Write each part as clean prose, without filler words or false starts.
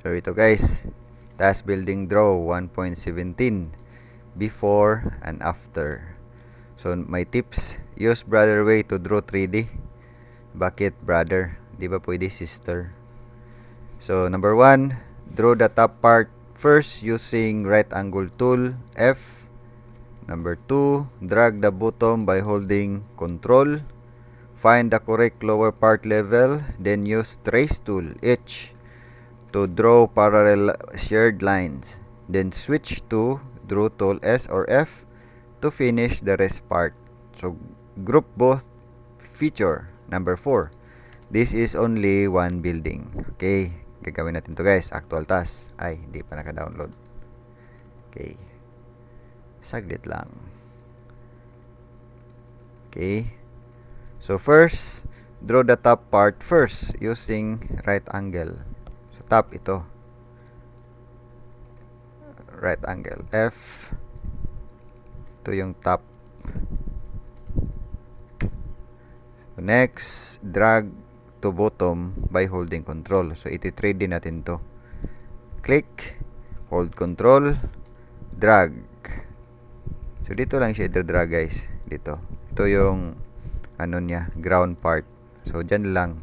So ito guys, task building draw 1.17, before and after. So my tips, use brother way to draw 3D. Bakit brother? Di ba pwede sister? So number 1, draw the top part first using right angle tool F. Number 2, drag the bottom by holding control. Find the correct lower part level, then use trace tool H to draw parallel shared lines. Then switch to draw tool S or F to finish the rest part. So group both feature. Number 4, this is only one building. Okay, gagawin natin to guys. Actual task. Ay, hindi pa naka-download. Okay, saglit lang. Okay, so first, draw the top part first using right angle. So top ito, right angle F. Ito yung top. So next, drag to bottom by holding control. So iti-3D natin to. Click, hold control, drag. So dito lang siya i-drag guys. Dito. Ito yung ano niya, ground part. So dyan lang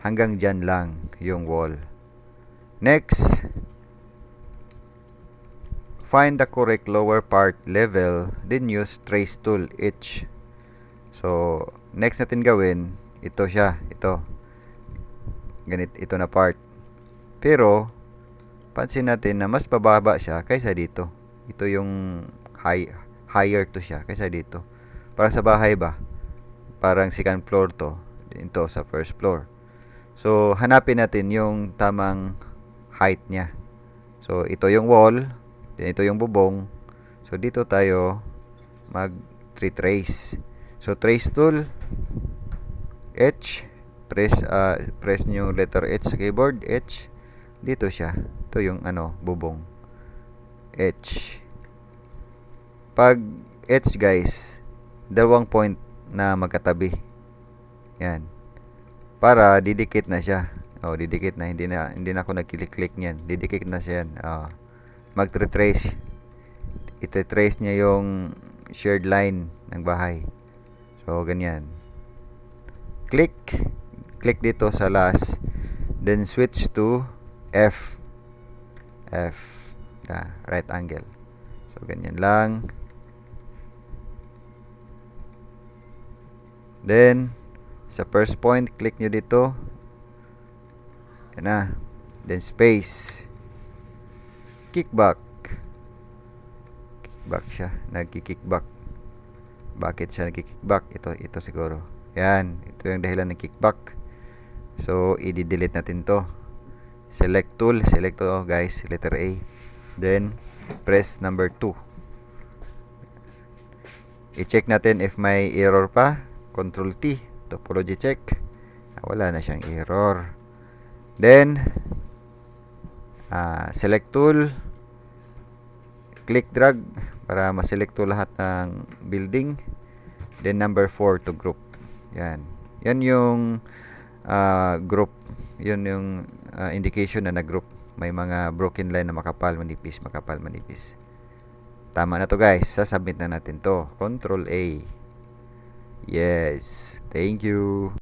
hanggang dyan lang yung wall. Next, find the correct lower part level, then use trace tool H. So next natin gawin, ito siya, ito na part. Pero pansin natin na mas pababa siya kaysa dito. Ito yung higher to siya kaysa dito. Para sa bahay ba, parang second floor to, ito sa first floor. So hanapin natin yung tamang height niya. So ito yung wall, then ito yung bubong. So dito tayo mag-trace. So trace tool H, press niyo yung letter H sa keyboard, H. Dito siya. Ito yung bubong. H. Pag H guys, dalawang point na magkatabi. Yan. Para didikit na siya. Didikit na. Hindi na ako nag-click niyan. Didikit na siya yan. Mag-trace. Ite-trace niya yung shared line ng bahay. So, ganyan. Click dito sa last. Then, switch to F. Right angle. So, ganyan lang. Then, sa first point, click nyo dito. Yan na. Then, space. Kickback. Kickback siya. Nagki-kickback. Bakit siya nagki-kickback? Ito siguro. Yan. Ito yung dahilan ng kickback. So, i-delete natin to. Select tool. Select to guys. Letter A. Then, press number 2. I-check natin if may error pa. Control T. Topology check. Wala na siyang error. Then, select tool. Click drag para ma-select to lahat ng building. Then, number 4 to group. Yan. Yan yung group. Yun yung indication na nag-group. May mga broken line na makapal, manipis, makapal, manipis. Tama na to guys. Sasubmit na natin to. Control A. Yes. Thank you.